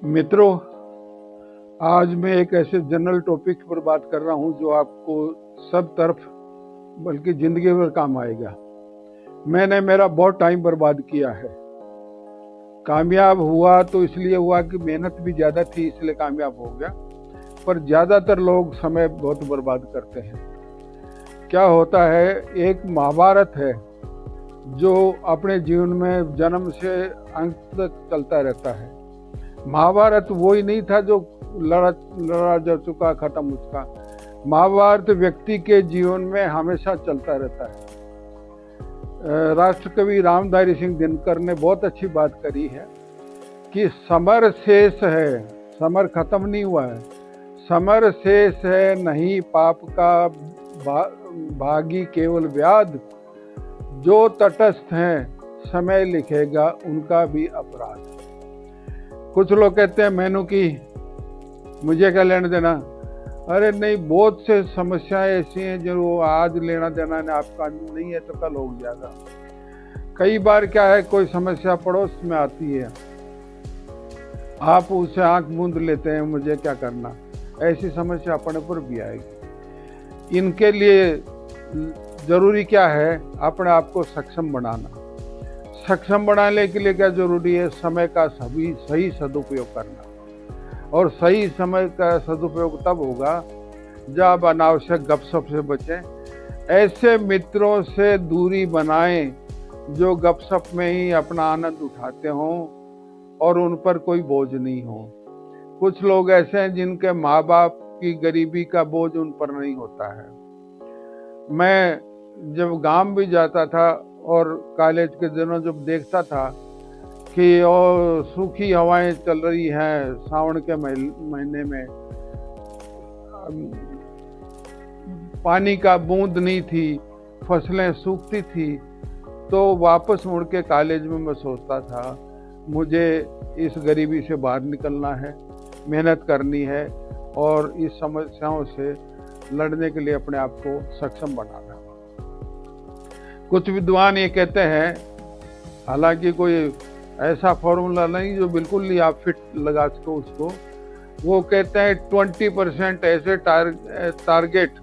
मित्रों, आज मैं एक ऐसे जनरल टॉपिक पर बात कर रहा हूं जो आपको सब तरफ बल्कि जिंदगी भर काम आएगा। मैंने मेरा बहुत टाइम बर्बाद किया है। कामयाब हुआ तो इसलिए हुआ कि मेहनत भी ज़्यादा थी, इसलिए कामयाब हो गया। पर ज़्यादातर लोग समय बहुत बर्बाद करते हैं। क्या होता है, एक महाभारत है जो अपने जीवन में जन्म से अंत तक चलता रहता है। महाभारत वही नहीं था जो लड़ा जा चुका खत्म उसका। महाभारत व्यक्ति के जीवन में हमेशा चलता रहता है। राष्ट्रकवि रामधारी सिंह दिनकर ने बहुत अच्छी बात करी है कि समर शेष है, समर खत्म नहीं हुआ है, समर शेष है, नहीं पाप का भागी केवल व्याध, जो तटस्थ हैं समय लिखेगा उनका भी अपराध। कुछ लोग कहते हैं मैनू की मुझे क्या लेना देना। अरे नहीं, बहुत से समस्याएं ऐसी हैं जो आज लेना देना ने आपका नहीं है तो कल हो जाएगा। कई बार क्या है, कोई समस्या पड़ोस में आती है, आप उसे आंख मूंद लेते हैं, मुझे क्या करना। ऐसी समस्या अपने पर भी आएगी। इनके लिए जरूरी क्या है, अपने आप को सक्षम बनाना। सक्षम बनाने के लिए क्या जरूरी है, समय का सही सदुपयोग करना। और सही समय का सदुपयोग तब होगा जब अनावश्यक गपशप से बचें। ऐसे मित्रों से दूरी बनाएं जो गपशप में ही अपना आनंद उठाते हों और उन पर कोई बोझ नहीं हो। कुछ लोग ऐसे हैं जिनके माँ बाप की गरीबी का बोझ उन पर नहीं होता है। मैं जब गांव भी जाता था और कॉलेज के दिनों जब देखता था कि और सूखी हवाएं चल रही हैं, सावन के महीने में पानी का बूंद नहीं थी, फसलें सूखती थी, तो वापस मुड़ के कॉलेज में मैं सोचता था मुझे इस गरीबी से बाहर निकलना है, मेहनत करनी है और इस समस्याओं से लड़ने के लिए अपने आप को सक्षम बनाना। कुछ विद्वान ये कहते हैं, हालांकि कोई ऐसा फॉर्मूला नहीं जो बिल्कुल ही आप फिट लगा सको उसको, वो कहते हैं 20% ऐसे टारगेट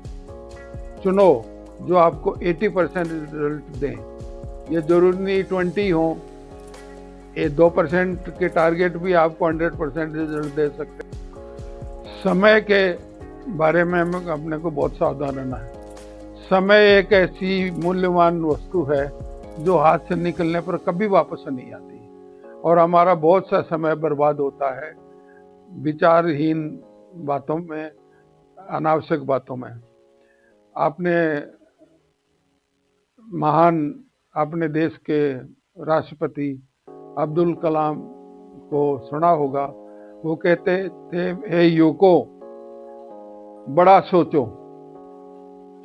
चुनो जो आपको 80% रिजल्ट दें। ये जरूरी नहीं 20 हो, ये 2% के टारगेट भी आपको 100% रिजल्ट दे सकते हैं। समय के बारे में हमें अपने को बहुत सावधान रहना है। समय एक ऐसी मूल्यवान वस्तु है जो हाथ से निकलने पर कभी वापस नहीं आती और हमारा बहुत सा समय बर्बाद होता है विचारहीन बातों में, अनावश्यक बातों में। आपने महान अपने देश के राष्ट्रपति अब्दुल कलाम को सुना होगा। वो कहते थे, हे युवकों, बड़ा सोचो,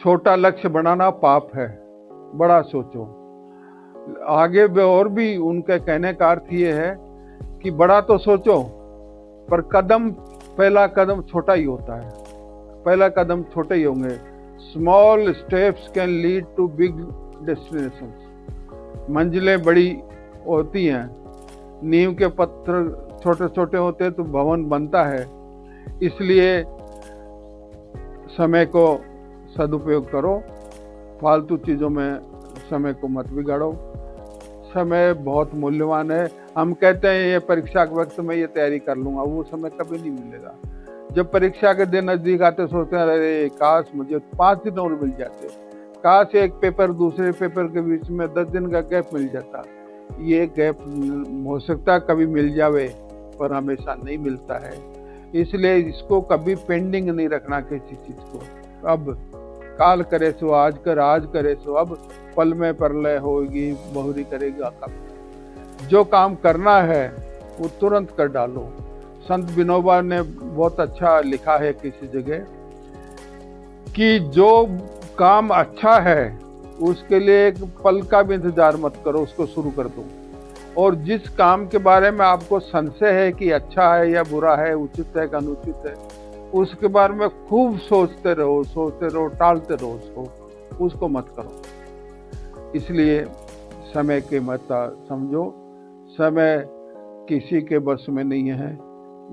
छोटा लक्ष्य बनाना पाप है, बड़ा सोचो। आगे और भी उनके कहने का अर्थ ये है कि बड़ा तो सोचो पर पहला कदम छोटा ही होता है, पहला कदम छोटे ही होंगे। Small steps can lead to big destinations. मंजिलें बड़ी होती हैं, नींव के पत्थर छोटे छोटे होते हैं तो भवन बनता है। इसलिए समय को सदुपयोग करो, फालतू चीज़ों में समय को मत बिगाड़ो। समय बहुत मूल्यवान है। हम कहते हैं ये परीक्षा के वक्त में ये तैयारी कर लूंगा, वो समय कभी नहीं मिलेगा। जब परीक्षा के दिन नजदीक आते सोचते हैं अरे काश मुझे 5 दिन और मिल जाते, काश एक पेपर दूसरे पेपर के बीच में 10 दिन का गैप मिल जाता। ये गैप हो सकता कभी मिल जावे पर हमेशा नहीं मिलता है। इसलिए इसको कभी पेंडिंग नहीं रखना किसी चीज को। अब काल करे सो आज कर, आज करे सो अब, पल में परलय होगी बहुरी करेगा कब। जो काम करना है वो तुरंत कर डालो। संत विनोबा ने बहुत अच्छा लिखा है किसी जगह कि जो काम अच्छा है उसके लिए एक पल का भी इंतजार मत करो, उसको शुरू कर दो। और जिस काम के बारे में आपको संशय है कि अच्छा है या बुरा है, उचित है कि अनुचित है, उसके बारे में खूब सोचते रहो, टालते रहो उसको मत करो। इसलिए समय की महत्ता समझो। समय किसी के बस में नहीं है,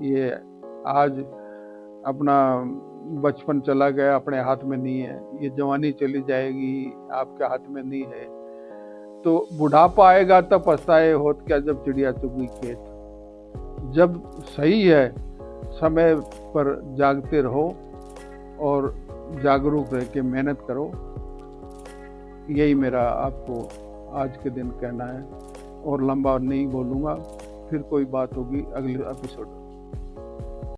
ये आज अपना बचपन चला गया, अपने हाथ में नहीं है, ये जवानी चली जाएगी, आपके हाथ में नहीं है। तो बुढ़ापा आएगा तब पछताए होत क्या, जब चिड़िया चुग गई खेत। जब सही है समय पर जागते रहो और जागरूक रह के मेहनत करो। यही मेरा आपको आज के दिन कहना है, और लंबा नहीं बोलूँगा। फिर कोई बात होगी अगले एपिसोड में।